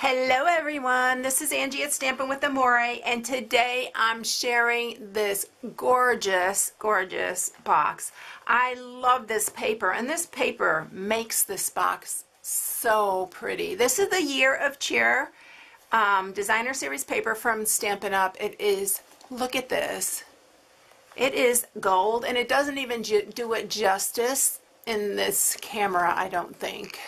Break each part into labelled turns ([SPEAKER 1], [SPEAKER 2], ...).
[SPEAKER 1] Hello everyone, this is Angie at Stampin' with Amore, and today I'm sharing this gorgeous box. I love this paper, and this paper makes this box so pretty. This is the Year of Cheer designer series paper from Stampin'Up. It is, look at this. It is gold, and it doesn't even do it justice in this camera, I don't think.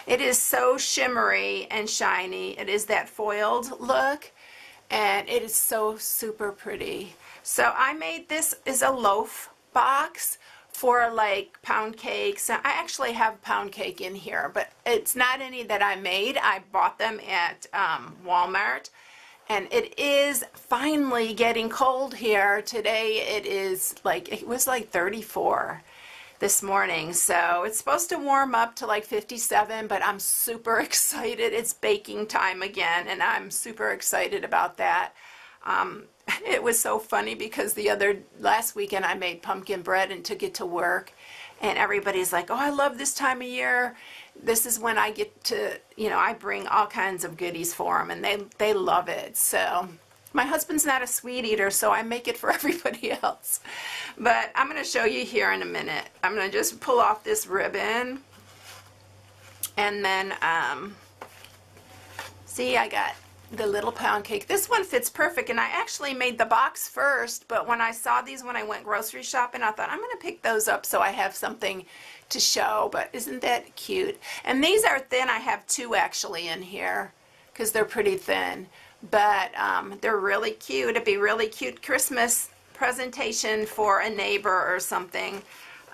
[SPEAKER 1] It is so shimmery and shiny. It is that foiled look, and it is so super pretty. So I made this as a loaf box for like pound cakes. I actually have pound cake in here, but it's not any that I made. I bought them at Walmart, and it is finally getting cold here. Today it was like 34 this morning, so it's supposed to warm up to like 57, but I'm super excited. It's baking time again, and I'm super excited about that. It was so funny because last weekend I made pumpkin bread and took it to work, and everybody's like, oh, I love this time of year. This is when I get to, I bring all kinds of goodies for them, and they love it. So my husband's not a sweet eater, so I make it for everybody else. But I'm going to show you here in a minute. I'm going to just pull off this ribbon. And then, see, I got the little pound cake. This one fits perfect, and I actually made the box first, but when I saw these when I went grocery shopping, I thought I'm going to pick those up so I have something to show. But isn't that cute? And these are thin. I have two actually in here because they're pretty thin. But they're really cute. It'd be really cute Christmas presentation for a neighbor or something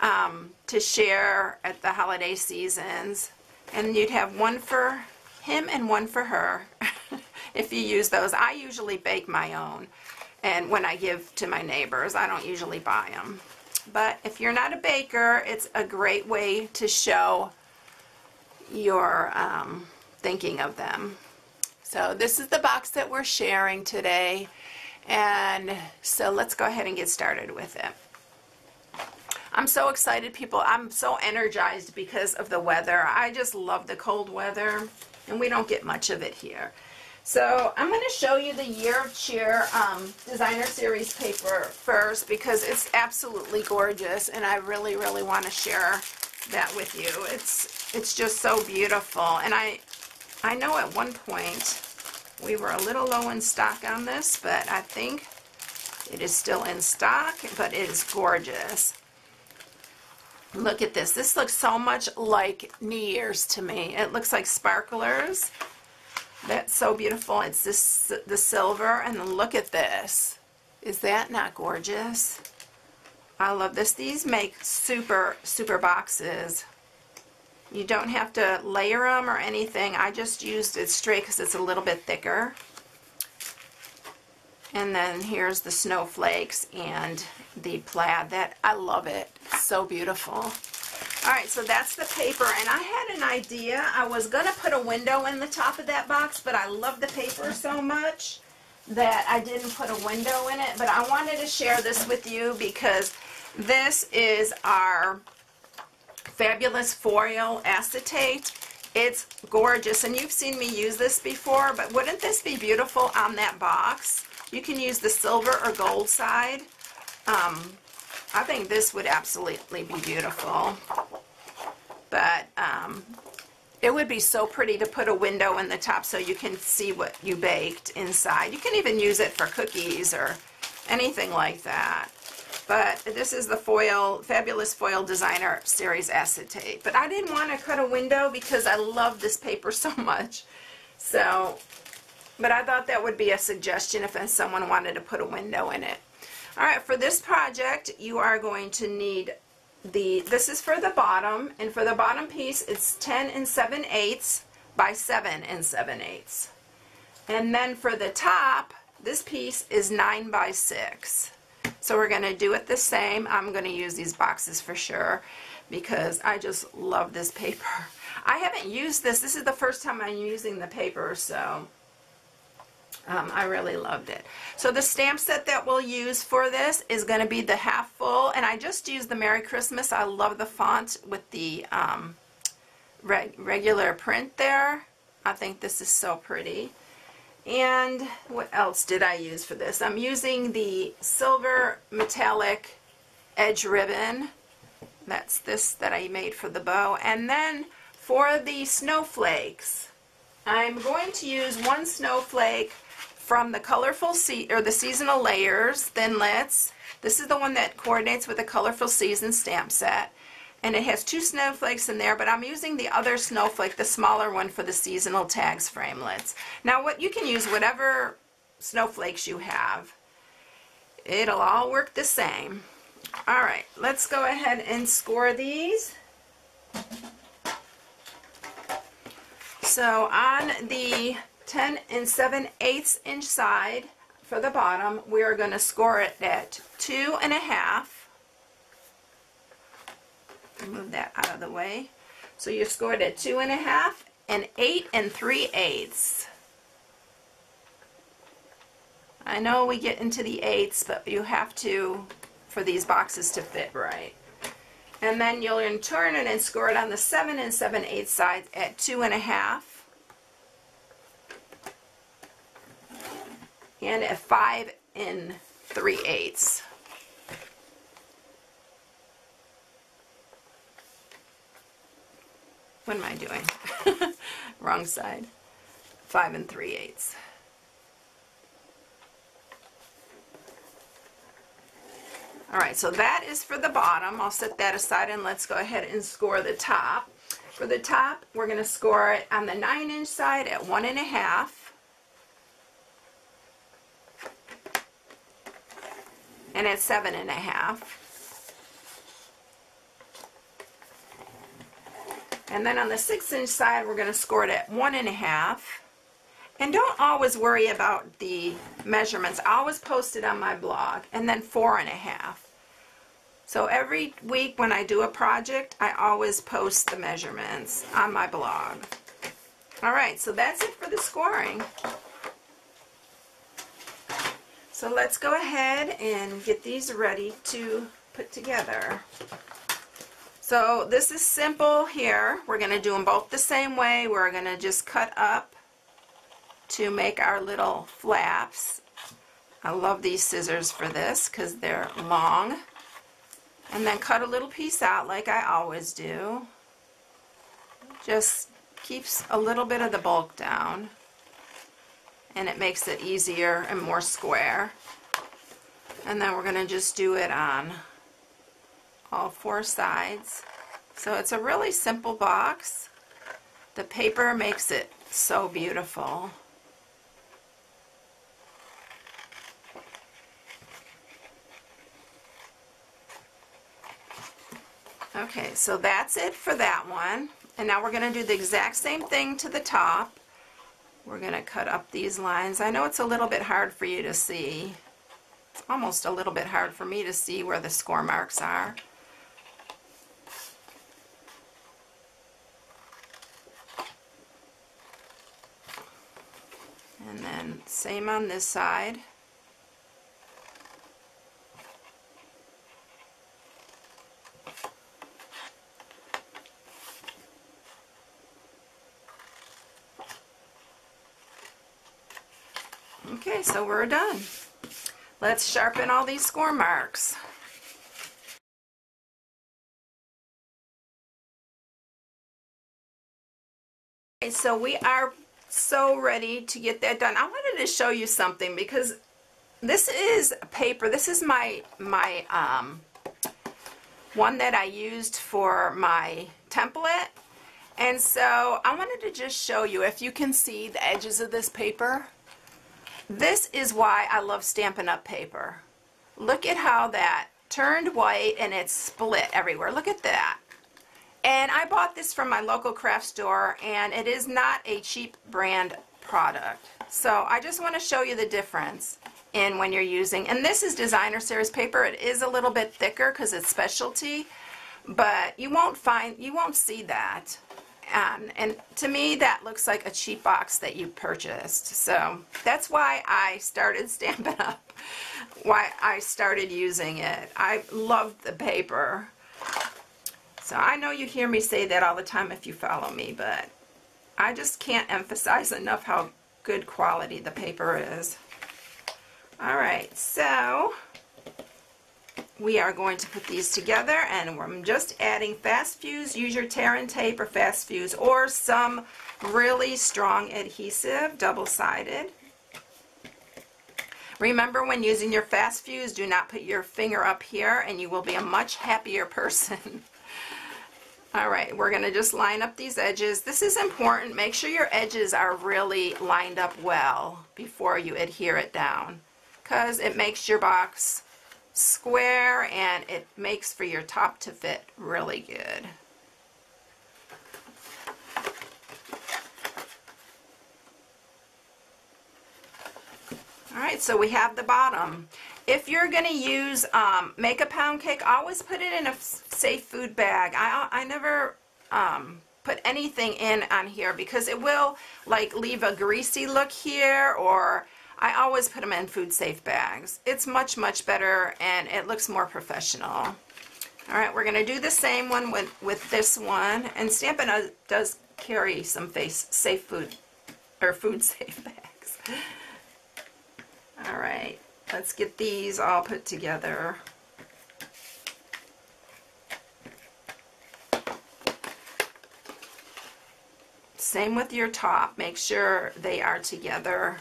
[SPEAKER 1] to share at the holiday seasons. And you'd have one for him and one for her if you use those. I usually bake my own, and when I give to my neighbors, I don't usually buy them. But if you're not a baker, it's a great way to show your thinking of them. So this is the box that we're sharing today, and so let's go ahead and get started with it. I'm so excited, people. I'm so energized because of the weather. I just love the cold weather, and we don't get much of it here. So I'm going to show you the Year of Cheer designer series paper first because it's absolutely gorgeous, and I really want to share that with you. It's just so beautiful, and I know at one point we were a little low in stock on this, but I think it is still in stock, but it is gorgeous. Look at this. This looks so much like New Year's to me. It looks like sparklers. That's so beautiful. It's the silver, and then look at this. Is that not gorgeous? I love this. These make super boxes. You don't have to layer them or anything. I just used it straight because it's a little bit thicker. And then here's the snowflakes and the plaid. I love it. It's so beautiful. Alright, so that's the paper, and I had an idea. I was going to put a window in the top of that box, but I love the paper so much that I didn't put a window in it. But I wanted to share this with you because this is our fabulous foil acetate. It's gorgeous, and you've seen me use this before, but wouldn't this be beautiful on that box? You can use the silver or gold side. I think this would absolutely be beautiful, but it would be so pretty to put a window in the top so you can see what you baked inside. You can even use it for cookies or anything like that. But this is the fabulous foil designer series acetate. But I didn't want to cut a window because I love this paper so much. So, but I thought that would be a suggestion if someone wanted to put a window in it. Alright, for this project you are going to need this is for the bottom, and for the bottom piece it's 10 7/8 by 7 7/8. And then for the top, this piece is 9 by 6. So we're going to do it the same. I'm going to use these boxes for sure because I just love this paper. I haven't used this. This is the first time I'm using the paper, so I really loved it. So the stamp set that we'll use for this is going to be the half full, and I just used the Merry Christmas. I love the font with the regular print there. I think this is so pretty. And what else did I use for this? I'm using the silver metallic edge ribbon. That's this that I made for the bow. And then for the snowflakes, I'm going to use one snowflake from the colorful the seasonal layers thinlits. This is the one that coordinates with the colorful season stamp set. And it has 2 snowflakes in there, but I'm using the other snowflake, the smaller one, for the seasonal tags framelits. Now, what you can use whatever snowflakes you have. It'll all work the same. All right, let's go ahead and score these. So on the 10 7/8 inch side for the bottom, we are going to score it at 2.5. Move that out of the way. So you scored at 2.5 and 8 3/8. I know we get into the 8s, but you have to for these boxes to fit right. And then you'll turn it and score it on the 7 7/8 side at 2.5 and at 5 3/8. What am I doing? Wrong side. 5 3/8. Alright, so that is for the bottom. I'll set that aside and let's go ahead and score the top. For the top, we're going to score it on the 9 inch side at 1.5. And at 7.5. And then on the 6 inch side, we're going to score it at 1.5. And don't always worry about the measurements. I always post it on my blog. And then 4.5. So every week when I do a project, I always post the measurements on my blog. Alright, so that's it for the scoring. So let's go ahead and get these ready to put together. So this is simple here. We're going to do them both the same way. We're going to just cut up to make our little flaps. I love these scissors for this because they're long. And then cut a little piece out like I always do. Just keeps a little bit of the bulk down. And it makes it easier and more square. And then we're going to just do it on all 4 sides. So it's a really simple box. The paper makes it so beautiful. Okay, so that's it for that one. And now we're going to do the exact same thing to the top. We're going to cut up these lines. I know it's a little bit hard for you to see. It's almost a little bit hard for me to see where the score marks are. And then same on this side. Okay, so we're done. Let's sharpen all these score marks. Okay, so we are so ready to get that done. I wanted to show you something because this is paper. This is my one that I used for my template. And so I wanted to just show you, if you can see the edges of this paper. This is why I love Stampin' Up! Paper. Look at how that turned white and it's split everywhere. Look at that. And I bought this from my local craft store, and it is not a cheap brand product. So I just want to show you the difference in when you're using, and this is designer series paper. It is a little bit thicker because it's specialty, but you won't see that. And to me, that looks like a cheap box that you purchased. So that's why I started Stampin' Up! Why I started using it. I loved the paper. So I know you hear me say that all the time if you follow me, but I just can't emphasize enough how good quality the paper is. Alright, so we are going to put these together, and I'm just adding fast fuse. Use your tear and tape or fast fuse or some really strong adhesive, double-sided. Remember, when using your fast fuse, do not put your finger up here and you will be a much happier person. Alright, we're going to just line up these edges. This is important. Make sure your edges are really lined up well before you adhere it down, because it makes your box square and it makes for your top to fit really good. Alright, so we have the bottom. If you're going to use, make a pound cake, always put it in a safe food bag. I never put anything in on here because it will like leave a greasy look here, or I always put them in food safe bags. It's much, much better and it looks more professional. Alright, we're going to do the same one with this one, and Stampin' does carry some safe food, or food safe bags. Alright, let's get these all put together. Same with your top. Make sure they are together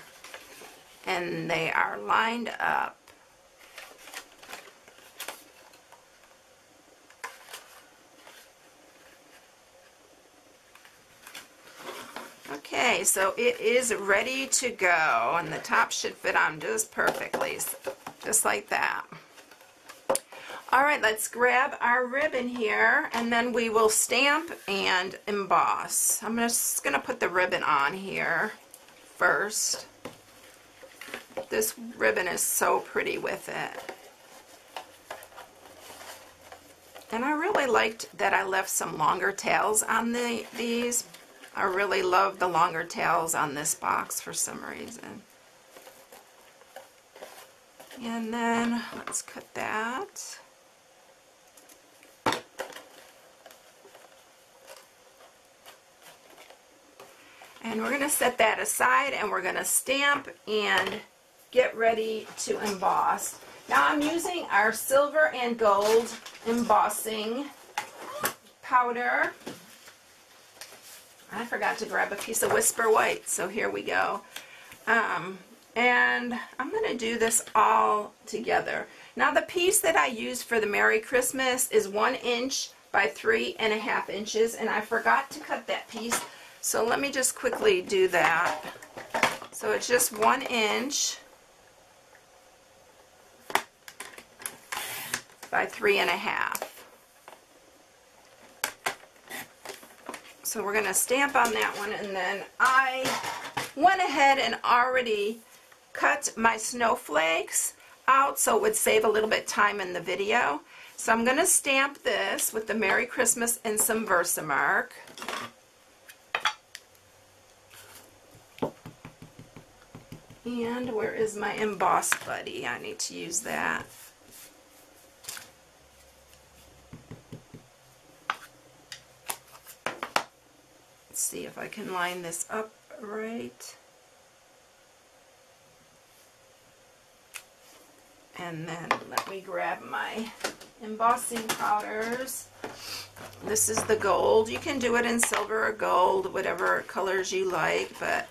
[SPEAKER 1] and they are lined up. Okay, so it is ready to go, and the top should fit on just perfectly, just like that. Alright, let's grab our ribbon here, and then we will stamp and emboss. I'm just going to put the ribbon on here first. This ribbon is so pretty with it. And I really liked that I left some longer tails on these. I really love the longer tails on this box for some reason. And then let's cut that. And we're going to set that aside, and we're going to stamp and get ready to emboss. Now I'm using our silver and gold embossing powder. I forgot to grab a piece of Whisper White, so here we go. And I'm going to do this all together. Now the piece that I used for the Merry Christmas is 1 inch by 3.5 inches, and I forgot to cut that piece, so let me just quickly do that. So it's just 1 inch by 3.5. So we're going to stamp on that one, and then I went ahead and already cut my snowflakes out so it would save a little bit time in the video. So I'm going to stamp this with the Merry Christmas and some Versamark. And where is my emboss buddy? I need to use that. See if I can line this up right. And then let me grab my embossing powders. This is the gold. You can do it in silver or gold, whatever colors you like, but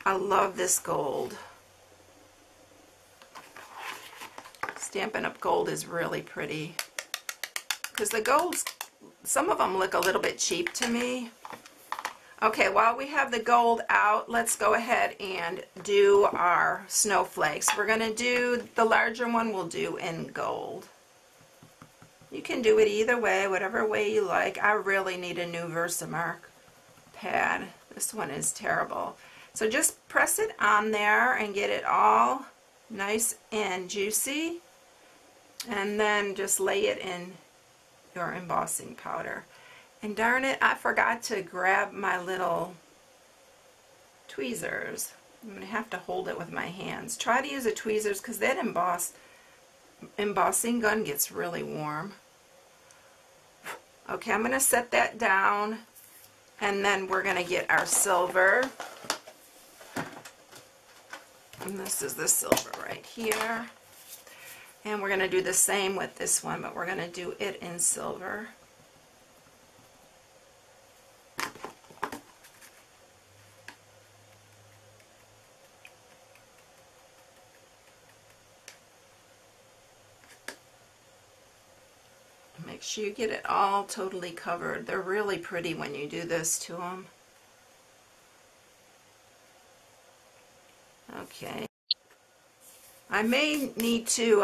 [SPEAKER 1] I love this gold. Stampin' Up! Gold is really pretty. Because the golds, some of them look a little bit cheap to me. Okay, while we have the gold out, let's go ahead and do our snowflakes. We're going to do, the larger one we'll do in gold. You can do it either way, whatever way you like. I really need a new Versamark pad. This one is terrible. So just press it on there and get it all nice and juicy. And then just lay it in your embossing powder. And darn it, I forgot to grab my little tweezers. I'm going to have to hold it with my hands. Try to use the tweezers because that embossing gun gets really warm. Okay, I'm going to set that down And then we're going to get our silver. And this is the silver right here. And we're going to do the same with this one, but we're going to do it in silver. Make sure you get it all totally covered. They're really pretty when you do this to them. Okay. I may need to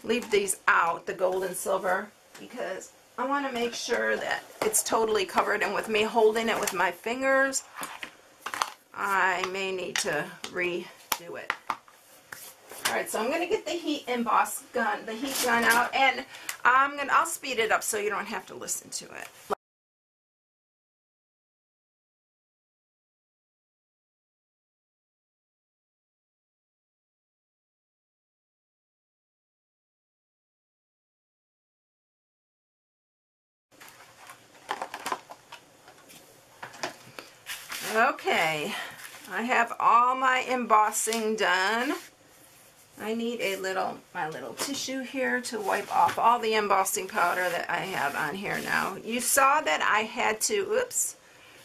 [SPEAKER 1] leave these out, the gold and silver, because I want to make sure that it's totally covered, and with me holding it with my fingers, I may need to redo it. Alright, so I'm going to get the heat gun out, and I'll speed it up so you don't have to listen to it. Okay, I have all my embossing done. I need my little tissue here to wipe off all the embossing powder that I have on here now. You saw that I had to,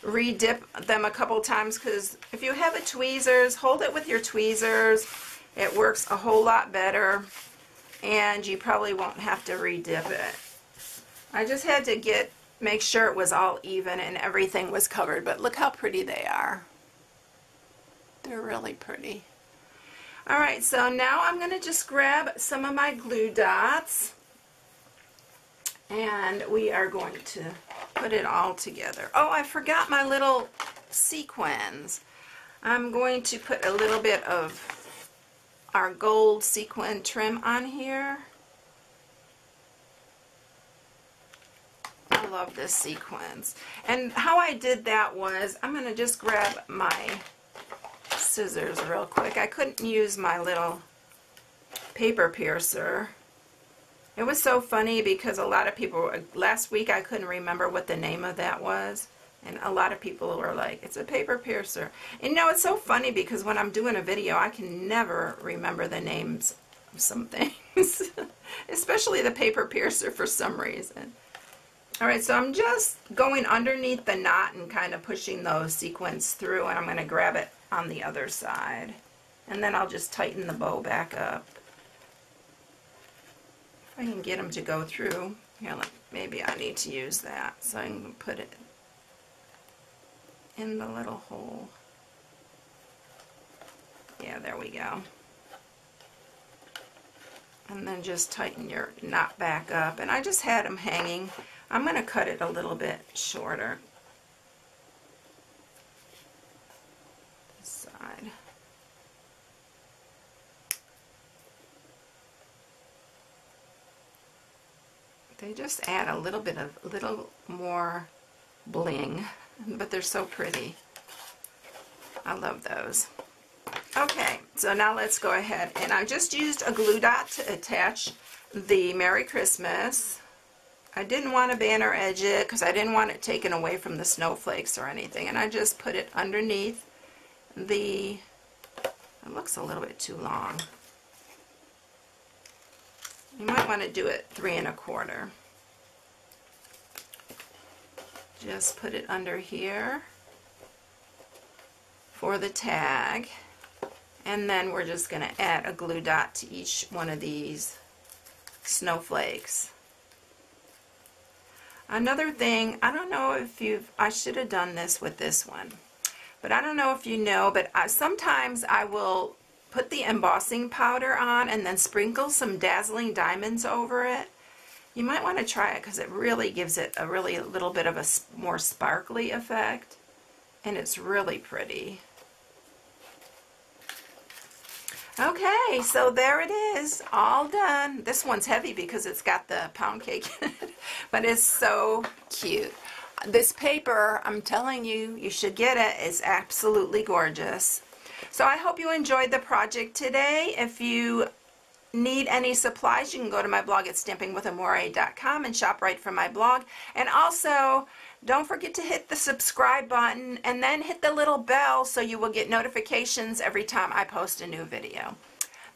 [SPEAKER 1] re-dip them a couple times, because if you have a tweezers, hold it with your tweezers. It works a whole lot better, and you probably won't have to re-dip it. I just had to make sure it was all even and everything was covered, but look how pretty they are. They're really pretty. Alright, so now I'm going to just grab some of my glue dots, and we are going to put it all together. Oh, I forgot my little sequins. I'm going to put a little bit of our gold sequin trim on here. I love this sequence. And how I did that was, I'm going to just grab my scissors real quick. I couldn't use my little paper piercer. It was so funny because a lot of people, last week I couldn't remember what the name of that was, and a lot of people were like, it's a paper piercer. And you know, it's so funny because when I'm doing a video I can never remember the names of some things, especially the paper piercer for some reason. Alright, so I'm just going underneath the knot and kind of pushing those sequins through, and I'm going to grab it on the other side. And then I'll just tighten the bow back up. If I can get them to go through. Here, maybe I need to use that. So I can put it in the little hole. Yeah, there we go. And then just tighten your knot back up. And I just had them hanging. I'm going to cut it a little bit shorter. This side. They just add a little more bling, but they're so pretty. I love those. Okay, so now let's go ahead, and I just used a glue dot to attach the Merry Christmas. I didn't want to banner edge it because I didn't want it taken away from the snowflakes or anything, and I just put it underneath the, it looks a little bit too long. You might want to do it 3 1/4. Just put it under here for the tag, and then we're just going to add a glue dot to each one of these snowflakes. Another thing, I don't know if I should have done this with this one, but I don't know if you know, but sometimes I will put the embossing powder on and then sprinkle some dazzling diamonds over it. You might want to try it because it really gives it a little bit of a more sparkly effect, and it's really pretty. Okay, so there it is, all done. This one's heavy because it's got the pound cake in it, but it's so cute. This paper, I'm telling you, you should get it. It's absolutely gorgeous. So I hope you enjoyed the project today. If you need any supplies, you can go to my blog at stampingwithamore.com and shop right from my blog. And also, don't forget to hit the subscribe button and then hit the little bell so you will get notifications every time I post a new video.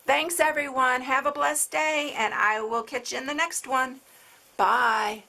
[SPEAKER 1] Thanks everyone. Have a blessed day, and I will catch you in the next one. Bye.